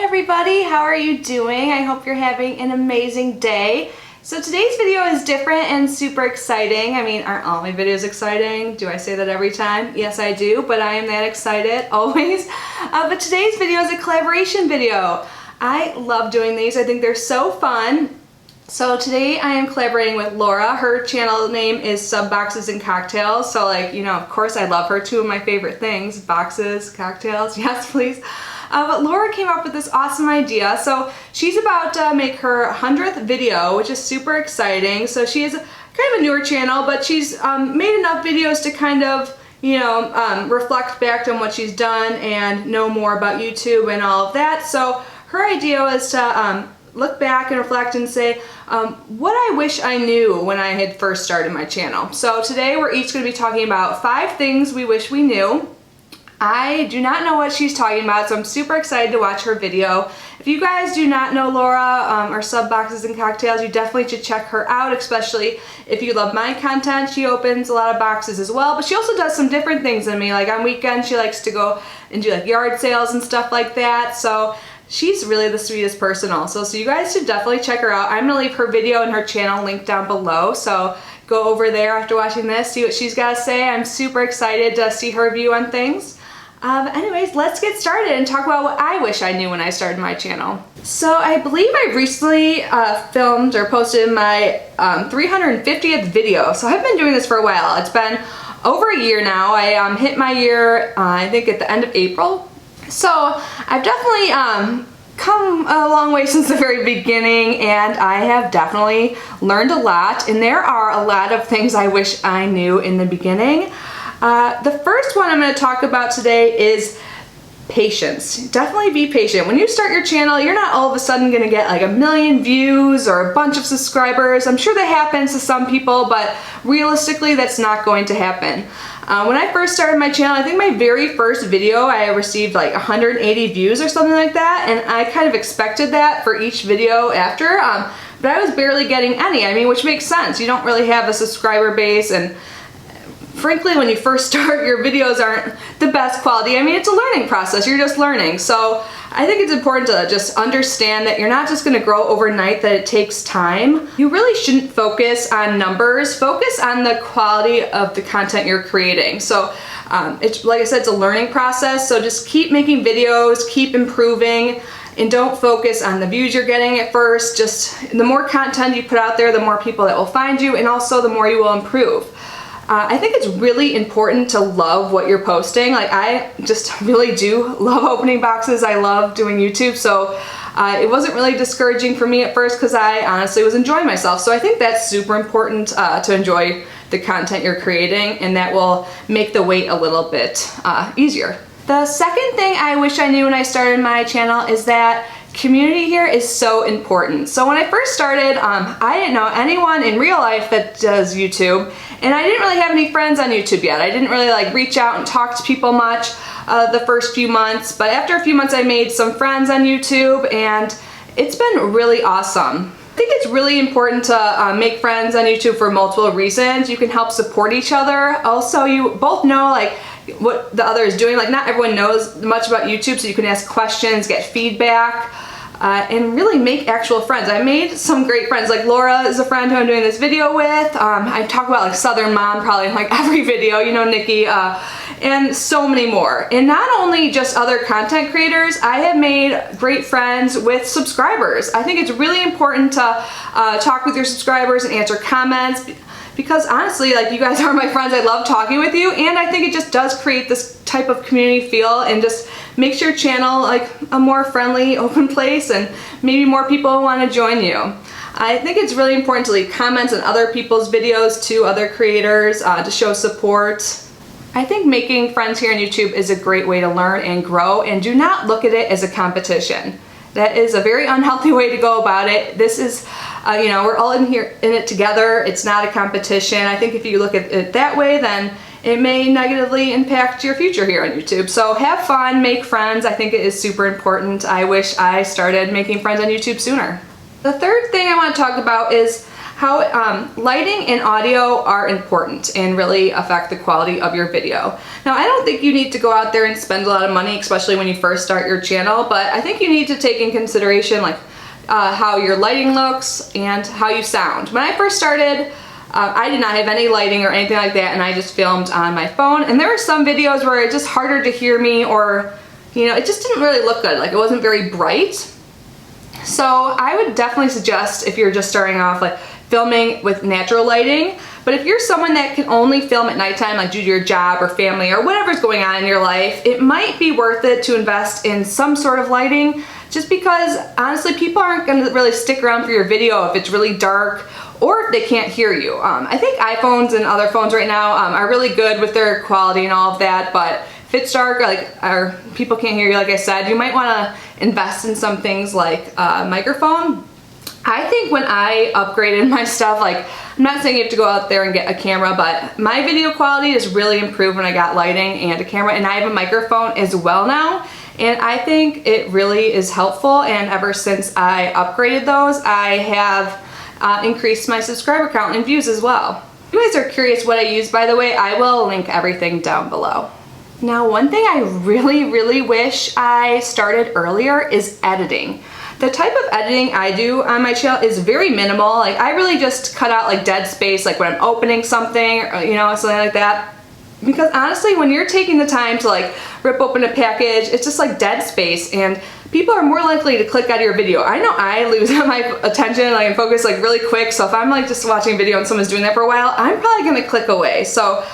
everybody, how are you doing? I hope you're having an amazing day. So today's video is different and super exciting. I mean, aren't all my videos exciting? Do I say that every time? Yes, I do, but I am that excited always. But today's video is a collaboration video. I love doing these. I think they're so fun. So today I am collaborating with Laura. Her channel name is Subboxes and Cocktails. So of course I love her. Two of my favorite things, boxes, cocktails, yes please. But Laura came up with this awesome idea. So she's about to make her 100th video, which is super exciting. So she is kind of a newer channel, but she's made enough videos to kind of, reflect back on what she's done and know more about YouTube and all of that. So her idea is to look back and reflect and say what I wish I knew when I had first started my channel. So today we're each going to be talking about 5 things we wish we knew. I do not know what she's talking about, so I'm super excited to watch her video. If you guys do not know Laura or Subboxes and Cocktails, you definitely should check her out, especially if you love my content. She opens a lot of boxes as well, but she also does some different things than me. Like on weekends, she likes to go and do like yard sales and stuff like that. So she's really the sweetest person also. So you guys should definitely check her out. I'm gonna leave her video and her channel linked down below. So go over there after watching this, see what she's got to say. I'm super excited to see her view on things. Anyways, let's get started and talk about what I wish I knew when I started my channel. So I believe I recently filmed or posted my 350th video. So I've been doing this for a while. It's been over a year now. I hit my year, I think at the end of April. So I've definitely come a long way since the very beginning, and I have definitely learned a lot, and there are a lot of things I wish I knew in the beginning. The first one I'm going to talk about today is patience. Definitely be patient. When you start your channel, you're not all of a sudden going to get like 1 million views or a bunch of subscribers. I'm sure that happens to some people, but realistically that's not going to happen. When I first started my channel, I think my very first video I received like 180 views or something like that, and I kind of expected that for each video after, but I was barely getting any. I mean, which makes sense. You don't really have a subscriber base, and frankly, when you first start, your videos aren't the best quality. I mean, it's a learning process. You're just learning. So I think it's important to just understand that you're not just going to grow overnight, that it takes time. You really shouldn't focus on numbers. Focus on the quality of the content you're creating. So it's, like I said, it's a learning process. So just keep making videos, keep improving, and don't focus on the views you're getting at first. Just the more content you put out there, the more people that will find you, and also the more you will improve. I think it's really important to love what you're posting. Like, I just really do love opening boxes. I love doing YouTube, so it wasn't really discouraging for me at first because I honestly was enjoying myself. So I think that's super important to enjoy the content you're creating, and that will make the wait a little bit easier. The second thing I wish I knew when I started my channel is that community here is so important. So when I first started, I didn't know anyone in real life that does YouTube, and I didn't really have any friends on YouTube yet. I didn't really like reach out and talk to people much the first few months, but after a few months I made some friends on YouTube, and it's been really awesome. I think it's really important to make friends on YouTube for multiple reasons. You can help support each other. Also, you both know like what the other is doing. Like, not everyone knows much about YouTube, so you can ask questions, get feedback, and really make actual friends. I made some great friends. Like, Laura is a friend who I'm doing this video with. I talk about like Southern Mom probably in like every video, Nikki, and so many more. And not only just other content creators, I have made great friends with subscribers. I think it's really important to talk with your subscribers and answer comments, because honestly, like, you guys are my friends. I love talking with you, and I think it just does create this type of community feel and just makes your channel like a more friendly, open place, and maybe more people want to join you. I think it's really important to leave comments on other people's videos to other creators to show support. I think making friends here on YouTube is a great way to learn and grow, and do not look at it as a competition. That is a very unhealthy way to go about it. This is, we're all in it together. It's not a competition. I think if you look at it that way, then it may negatively impact your future here on YouTube. So have fun, make friends. I think it is super important. I wish I started making friends on YouTube sooner. The third thing I want to talk about is how lighting and audio are important and really affect the quality of your video. Now, I don't think you need to go out there and spend a lot of money, especially when you first start your channel, but I think you need to take in consideration like how your lighting looks and how you sound. When I first started, I did not have any lighting or anything like that, and I just filmed on my phone, and there were some videos where it's just harder to hear me, or you know, it just didn't really look good, like it wasn't very bright. So I would definitely suggest, if you're just starting off, like filming with natural lighting. But if you're someone that can only film at nighttime, like due to your job or family or whatever's going on in your life, it might be worth it to invest in some sort of lighting, just because honestly people aren't going to really stick around for your video if it's really dark or if they can't hear you. I think iPhones and other phones right now are really good with their quality and all of that, but if it's dark, or people can't hear you, like I said, you might want to invest in some things like a microphone. I think when I upgraded my stuff, like, I'm not saying you have to go out there and get a camera, but my video quality has really improved when I got lighting and a camera, and I have a microphone as well now, and I think it really is helpful, and ever since I upgraded those, I have increased my subscriber count and views as well. If you guys are curious what I use, by the way, I will link everything down below. Now, one thing I really wish I started earlier is editing. The type of editing I do on my channel is very minimal. Like, I really just cut out like dead space, like when I'm opening something, or, you know, something like that. Because honestly, when you're taking the time to like rip open a package, it's just like dead space, and people are more likely to click out of your video. I know I lose my attention like, and focus like really quick, so if I'm like just watching a video and someone's doing that for a while, I'm probably gonna click away. So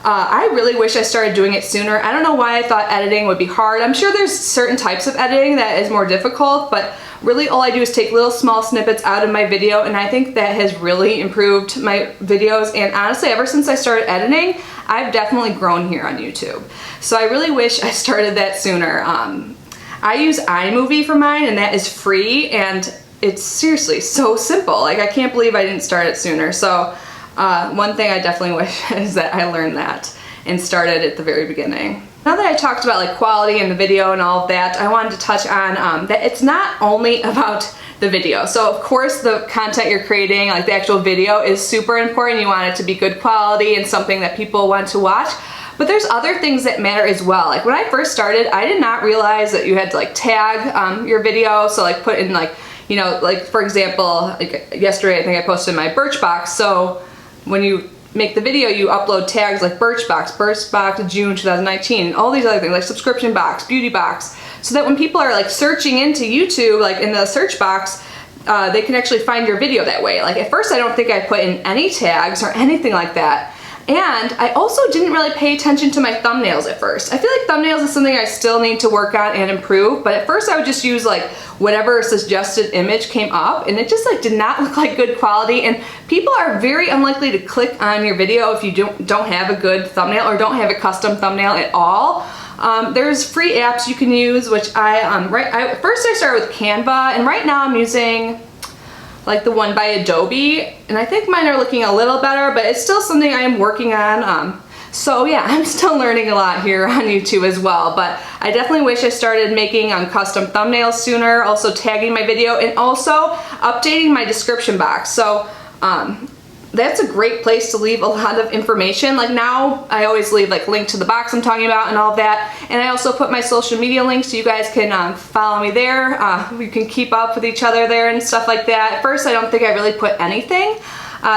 I really wish I started doing it sooner. I don't know why I thought editing would be hard. I'm sure there's certain types of editing that is more difficult, but really all I do is take little small snippets out of my video, and I think that has really improved my videos. And honestly, ever since I started editing, I've definitely grown here on YouTube. So I really wish I started that sooner. I use iMovie for mine, and that is free, and it's seriously so simple. Like, I can't believe I didn't start it sooner. So one thing I definitely wish is that I learned that and started at the very beginning. Now that I talked about like quality in the video and all of that, I wanted to touch on that it's not only about the video. So of course the content you're creating, like the actual video, is super important. You want it to be good quality and something that people want to watch. But there's other things that matter as well. Like when I first started, I did not realize that you had to like tag your video. So like put in like, you know, like for example, like yesterday I think I posted my Birchbox. So when you make the video, you upload tags like Birchbox June 2019, and all these other things like subscription box, beauty box, so that when people are like searching into YouTube, like in the search box, they can actually find your video that way. Like at first I don't think I put in any tags or anything like that. And I also didn't really pay attention to my thumbnails at first. I feel like thumbnails is something I still need to work on and improve, but at first I would just use like whatever suggested image came up, and it just like did not look like good quality, and people are very unlikely to click on your video if you don't have a good thumbnail or don't have a custom thumbnail at all. There's free apps you can use, which first I started with Canva, and right now I'm using like the one by Adobe, and I think mine are looking a little better, but it's still something I am working on. So yeah, I'm still learning a lot here on YouTube as well, but I definitely wish I started making custom thumbnails sooner, also tagging my video, and also updating my description box. So that's a great place to leave a lot of information. Like now I always leave like link to the box I'm talking about and all of that, and I also put my social media links so you guys can follow me there. We can keep up with each other there and stuff like that. At first I don't think I really put anything,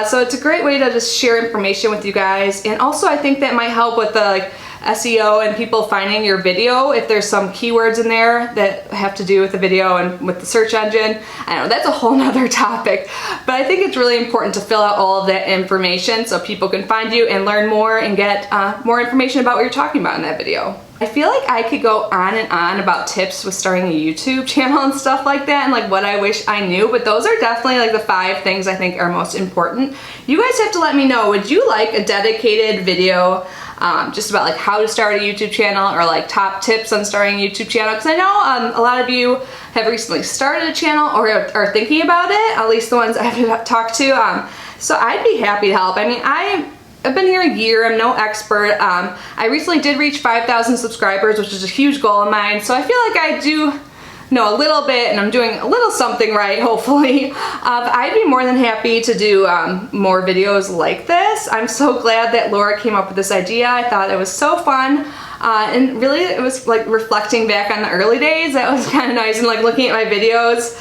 so it's a great way to just share information with you guys, and also I think that might help with the like SEO and people finding your video if there's some keywords in there that have to do with the video and with the search engine. I don't know, that's a whole nother topic, but I think it's really important to fill out all of that information so people can find you and learn more and get more information about what you're talking about in that video. I feel like I could go on and on about tips with starting a YouTube channel and stuff like that, and like what I wish I knew, but those are definitely like the 5 things I think are most important. You guys have to let me know, would you like a dedicated video just about like how to start a YouTube channel, or like top tips on starting a YouTube channel? Because I know a lot of you have recently started a channel or are thinking about it, at least the ones I've talked to. So I'd be happy to help. I mean, I've been here a year, I'm no expert. I recently did reach 5,000 subscribers, which is a huge goal of mine, so I feel like I do know a little bit and I'm doing a little something right, hopefully, I'd be more than happy to do more videos like this. I'm so glad that Laura came up with this idea. I thought it was so fun. And really it was like reflecting back on the early days. That was kind of nice, and like looking at my videos,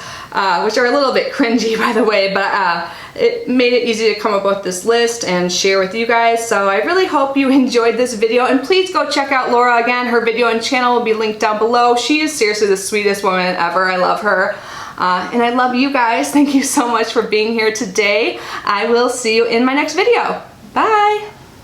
which are a little bit cringy by the way, but it made it easy to come up with this list and share with you guys. So I really hope you enjoyed this video, and please go check out Laura again. Her video and channel will be linked down below. She is seriously the sweetest woman ever. I love her. And I love you guys. Thank you so much for being here today. I will see you in my next video. Bye!